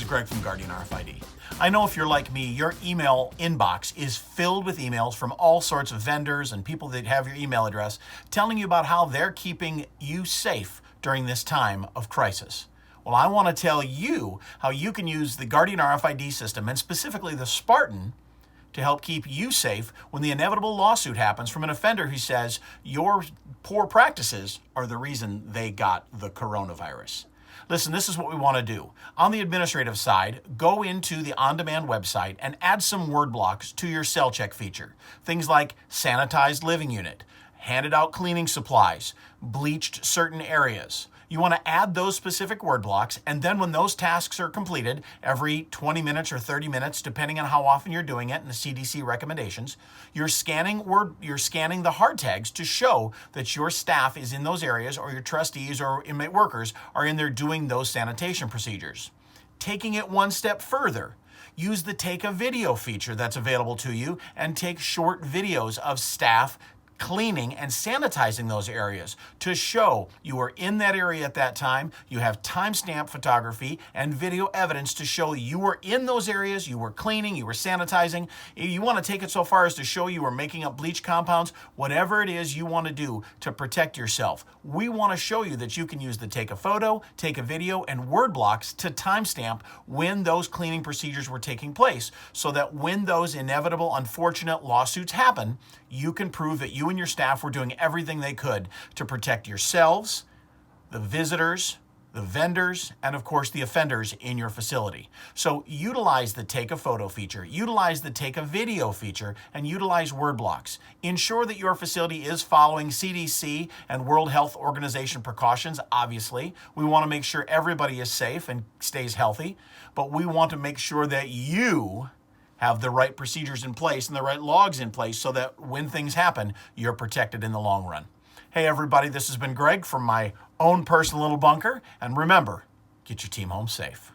is Greg from Guardian RFID. I know if you're like me, your email inbox is filled with emails from all sorts of vendors and people that have your email address telling you about how they're keeping you safe during this time of crisis. Well, I want to tell you how you can use the Guardian RFID system, and specifically the Spartan, to help keep you safe when the inevitable lawsuit happens from an offender who says your poor practices are the reason they got the coronavirus. Listen, this is what we want to do. On the administrative side, go into the on-demand website and add some word blocks to your cell check feature. Things like sanitized living unit, handed out cleaning supplies, bleached certain areas. You want to add those specific word blocks, and then when those tasks are completed, every 20 minutes or 30 minutes, depending on how often you're doing it and the CDC recommendations, you're scanning the hard tags to show that your staff is in those areas, or your trustees or inmate workers are in there doing those sanitation procedures. Taking it one step further, use the Take a Video feature that's available to you and take short videos of staff cleaning and sanitizing those areas to show you were in that area at that time. You have timestamp photography and video evidence to show you were in those areas, you were cleaning, you were sanitizing. You want to take it so far as to show you were making up bleach compounds, whatever it is you want to do to protect yourself. We want to show you that you can use the Take a Photo, Take a Video, and word blocks to timestamp when those cleaning procedures were taking place, so that when those inevitable, unfortunate lawsuits happen, you can prove that you and your staff were doing everything they could to protect yourselves, the visitors, the vendors, and of course the offenders in your facility. So utilize the Take a Photo feature, utilize the Take a Video feature, and utilize word blocks. Ensure that your facility is following CDC and World Health Organization precautions, obviously. We want to make sure everybody is safe and stays healthy, but we want to make sure that you have the right procedures in place and the right logs in place so that when things happen, you're protected in the long run. Hey everybody, this has been Greg from my own personal little bunker, and remember, get your team home safe.